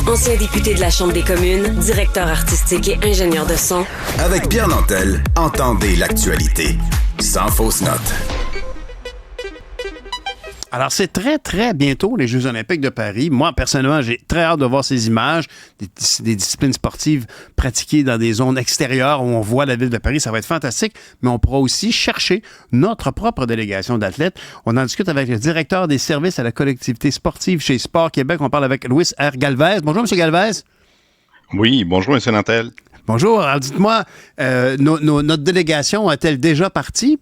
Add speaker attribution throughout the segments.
Speaker 1: Ancien député de la Chambre des communes, directeur artistique et ingénieur de son.
Speaker 2: Avec Pierre Nantel, entendez l'actualité. Sans fausse note.
Speaker 3: Alors, c'est très, très bientôt les Jeux olympiques de Paris. Moi, personnellement, j'ai très hâte de voir ces images, des disciplines sportives pratiquées dans des zones extérieures où on voit la ville de Paris. Ça va être fantastique, mais on pourra aussi chercher notre propre délégation d'athlètes. On en discute avec le directeur des services à la collectivité sportive chez Sport Québec. On parle avec Louis R. Galvez. Bonjour, M. Galvez.
Speaker 4: Oui, bonjour, M. Nantel.
Speaker 3: Bonjour. Alors, dites-moi, notre délégation a-t-elle déjà parti?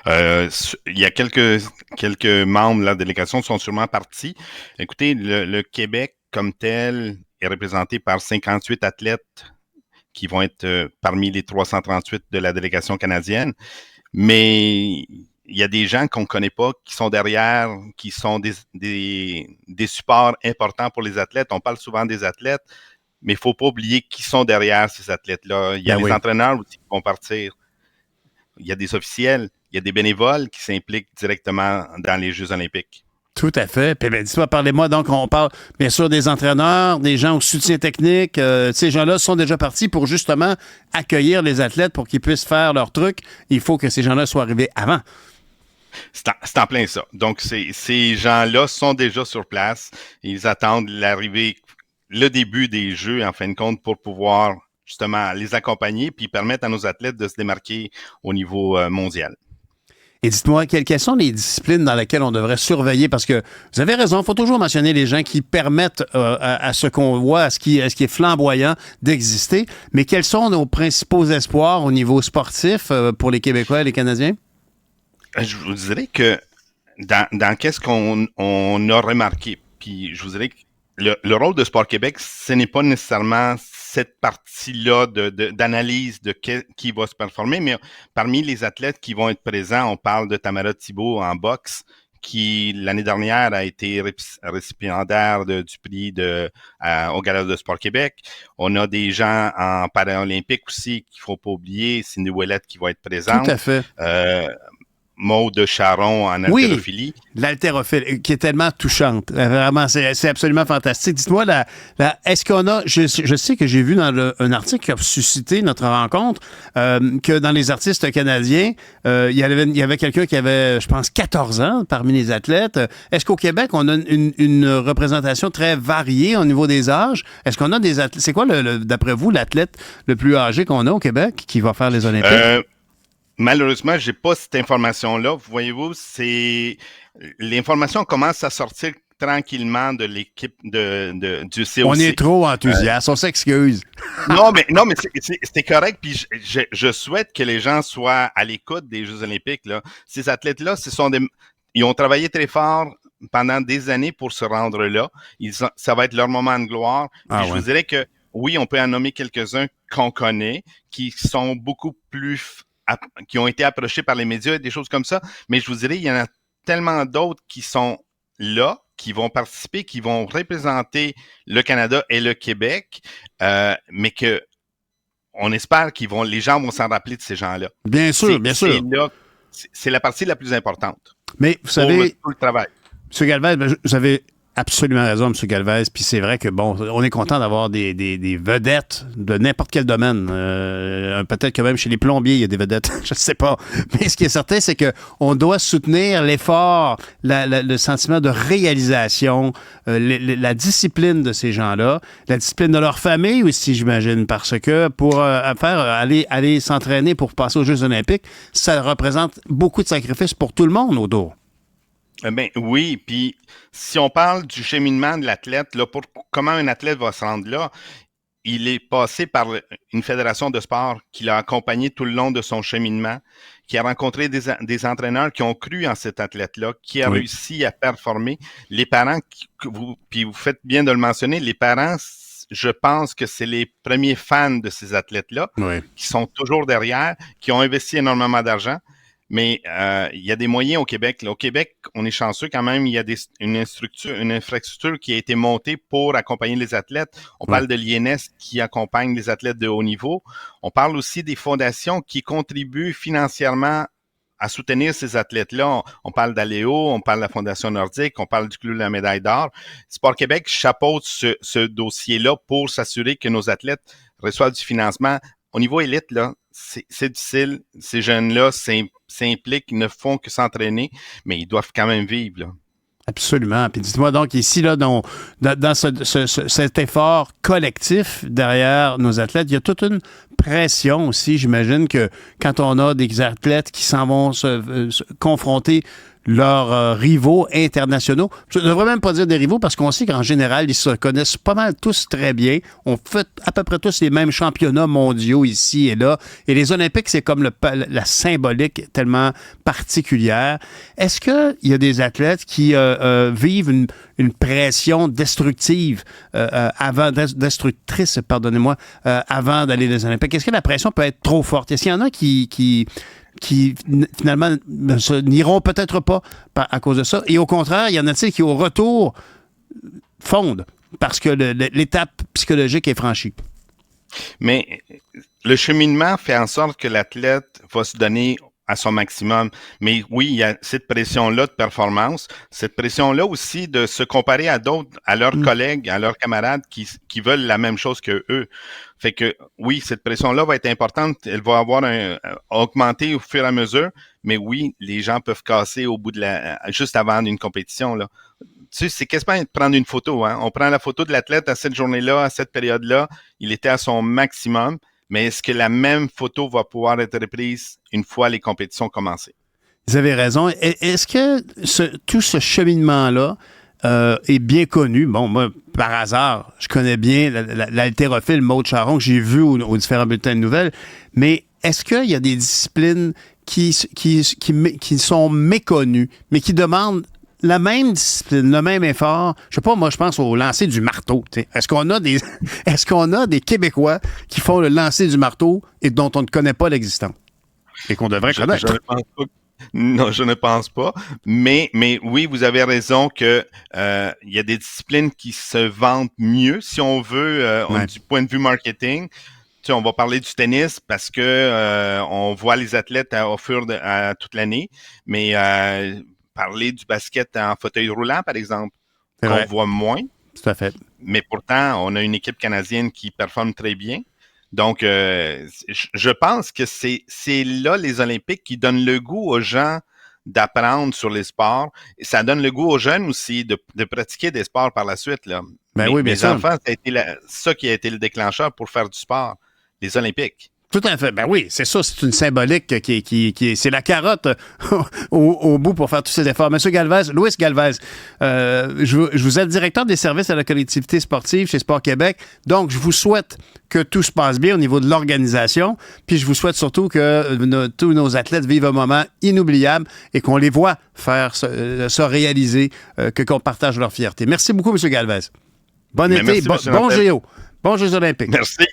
Speaker 4: Il y a quelques membres de la délégation qui sont sûrement partis. Écoutez, le Québec comme tel est représenté par 58 athlètes qui vont être parmi les 338 de la délégation canadienne. Mais il y a des gens qu'on ne connaît pas qui sont derrière, qui sont des supports importants pour les athlètes. On parle souvent des athlètes, mais il ne faut pas oublier qui sont derrière ces athlètes-là. Il y a les entraîneurs aussi qui vont partir. Il y a des officiels, il y a des bénévoles qui s'impliquent directement dans les Jeux olympiques.
Speaker 3: Tout à fait. Puis, dis-moi, parlez-moi. Donc, on parle bien sûr des entraîneurs, des gens au soutien technique. Ces gens-là sont déjà partis pour justement accueillir les athlètes pour qu'ils puissent faire leur truc. Il faut que ces gens-là soient arrivés avant.
Speaker 4: C'est en plein ça. Donc, ces gens-là sont déjà sur place. Ils attendent l'arrivée, le début des Jeux, en fin de compte, pour pouvoir justement les accompagner puis permettre à nos athlètes de se démarquer au niveau mondial.
Speaker 3: Et dites-moi, quelles sont les disciplines dans lesquelles on devrait surveiller? Parce que vous avez raison, il faut toujours mentionner les gens qui permettent à ce qu'on voit, à ce qui est flamboyant, d'exister. Mais quels sont nos principaux espoirs au niveau sportif pour les Québécois et les Canadiens?
Speaker 4: Je vous dirais que dans qu'est-ce qu'on a remarqué, puis je vous dirais que le rôle de Sport Québec, ce n'est pas nécessairement cette partie-là d'analyse de qui va se performer, mais parmi les athlètes qui vont être présents, on parle de Tamara Thibault en boxe, qui l'année dernière a été récipiendaire du prix au Gala de Sport Québec. On a des gens en paralympique aussi qu'il ne faut pas oublier, Cindy Ouellette qui va être présente.
Speaker 3: Tout à fait.
Speaker 4: Maude Charon en haltérophilie.
Speaker 3: Oui, l'haltérophilie, qui est tellement touchante. Vraiment, c'est absolument fantastique. Dites-moi, est-ce qu'on a... Je sais que j'ai vu dans un article qui a suscité notre rencontre que dans les artistes canadiens, il y avait quelqu'un qui avait, je pense, 14 ans parmi les athlètes. Est-ce qu'au Québec, on a une représentation très variée au niveau des âges? Est-ce qu'on a des athlètes... C'est quoi, d'après vous, l'athlète le plus âgé qu'on a au Québec qui va faire les Olympiques?
Speaker 4: Malheureusement, j'ai pas cette information-là. Voyez-vous, l'information commence à sortir tranquillement de l'équipe du COC.
Speaker 3: On est trop enthousiaste, on s'excuse.
Speaker 4: Non, mais c'est correct. Puis je souhaite que les gens soient à l'écoute des Jeux olympiques. Là. Ces athlètes-là, ils ont travaillé très fort pendant des années pour se rendre là. Ça va être leur moment de gloire. Puis je vous dirais que oui, on peut en nommer quelques-uns qu'on connaît, qui sont beaucoup plus qui ont été approchés par les médias et des choses comme ça. Mais je vous dirais, il y en a tellement d'autres qui sont là, qui vont participer, qui vont représenter le Canada et le Québec, mais que on espère les gens vont s'en rappeler de ces gens-là.
Speaker 3: Bien sûr, bien sûr.
Speaker 4: C'est la partie la plus importante.
Speaker 3: Mais vous savez,
Speaker 4: pour le travail.
Speaker 3: M. Galvez, vous avez absolument raison, M. Galvez. Puis c'est vrai que, bon, on est content d'avoir des vedettes de n'importe quel domaine. Peut-être que même chez les plombiers, il y a des vedettes. Je ne sais pas. Mais ce qui est certain, c'est qu'on doit soutenir l'effort, le sentiment de réalisation, la discipline de ces gens-là, la discipline de leur famille aussi, j'imagine, parce que pour aller s'entraîner pour passer aux Jeux olympiques, ça représente beaucoup de sacrifices pour tout le monde autour.
Speaker 4: Ben oui, puis si on parle du cheminement de l'athlète, là, pour comment un athlète va se rendre là, il est passé par une fédération de sport qui l'a accompagné tout le long de son cheminement, qui a rencontré des entraîneurs qui ont cru en cet athlète-là, qui a réussi à performer. Les parents, puis vous faites bien de le mentionner, les parents, je pense que c'est les premiers fans de ces athlètes-là, qui sont toujours derrière, qui ont investi énormément d'argent. Mais il y a des moyens au Québec. Là. Au Québec, on est chanceux quand même. Il y a une infrastructure qui a été montée pour accompagner les athlètes. On parle de l'INS qui accompagne les athlètes de haut niveau. On parle aussi des fondations qui contribuent financièrement à soutenir ces athlètes-là. On parle d'Aléo, on parle de la Fondation nordique, on parle du Club de la médaille d'or. Sport Québec chapeaute ce dossier-là pour s'assurer que nos athlètes reçoivent du financement. Au niveau élite, là, c'est difficile. Ces jeunes-là s'impliquent, ils ne font que s'entraîner, mais ils doivent quand même vivre, là.
Speaker 3: Absolument. Puis dites-moi donc, ici, là, dans cet effort collectif derrière nos athlètes, il y a toute une pression aussi. J'imagine que quand on a des athlètes qui s'en vont se confronter leurs rivaux internationaux. Je ne devrais même pas dire des rivaux parce qu'on sait qu'en général, ils se connaissent pas mal tous très bien. On fait à peu près tous les mêmes championnats mondiaux ici et là. Et les Olympiques, c'est comme la symbolique tellement particulière. Est-ce qu'il y a des athlètes qui vivent une pression destructrice, pardonnez-moi, avant d'aller aux Olympiques? Est-ce que la pression peut être trop forte? Est-ce qu'il y en a qui finalement n'iront peut-être pas à cause de ça? Et au contraire, il y en a-t-il qui, au retour, fondent parce que l'étape psychologique est franchie?
Speaker 4: Mais le cheminement fait en sorte que l'athlète va se donner à son maximum. Mais oui, il y a cette pression-là de performance, cette pression-là aussi de se comparer à d'autres, à leurs collègues, à leurs camarades qui veulent la même chose que eux. Fait que oui, cette pression-là va être importante, elle va avoir augmenter au fur et à mesure, mais oui, les gens peuvent casser au bout de juste avant d'une compétition, là. Tu sais, c'est quasiment prendre une photo, hein. On prend la photo de l'athlète à cette journée-là, à cette période-là, il était à son maximum. Mais est-ce que la même photo va pouvoir être reprise une fois les compétitions commencées?
Speaker 3: Vous avez raison. Est-ce que tout ce cheminement-là est bien connu? Bon, moi, par hasard, je connais bien l'haltérophile Maude Charron que j'ai vu aux différents bulletins de nouvelles, mais est-ce qu'il y a des disciplines qui sont méconnues, mais qui demandent la même discipline, le même effort? Je sais pas, moi, je pense au lancer du marteau. T'sais. Est-ce qu'on a des Québécois qui font le lancer du marteau et dont on ne connaît pas l'existence? Et qu'on devrait connaître?
Speaker 4: Je ne pense pas. Non, je ne pense pas. Mais oui, vous avez raison que il y a des disciplines qui se vendent mieux, si on veut, du point de vue marketing. Tu sais, on va parler du tennis parce que on voit les athlètes à toute l'année, mais parler du basket en fauteuil roulant, par exemple, qu'on voit moins.
Speaker 3: Tout à fait.
Speaker 4: Mais pourtant, on a une équipe canadienne qui performe très bien. Donc, je pense que c'est là les Olympiques qui donnent le goût aux gens d'apprendre sur les sports. Et ça donne le goût aux jeunes aussi de pratiquer des sports par la suite, là.
Speaker 3: Oui, bien sûr.
Speaker 4: Les enfants, ça a été ça qui a été le déclencheur pour faire du sport, les Olympiques.
Speaker 3: Tout à fait. Ben oui, c'est ça. C'est une symbolique qui c'est la carotte au bout pour faire tous ces efforts. Monsieur Galvez, Louis Galvez, je vous êtes directeur des services à la collectivité sportive chez Sport Québec. Donc, je vous souhaite que tout se passe bien au niveau de l'organisation. Puis, je vous souhaite surtout que tous nos athlètes vivent un moment inoubliable et qu'on les voit faire se réaliser, qu'on partage leur fierté. Merci beaucoup, Monsieur Galvez. Bon été, bon Géo, bons Jeux olympiques.
Speaker 4: Merci.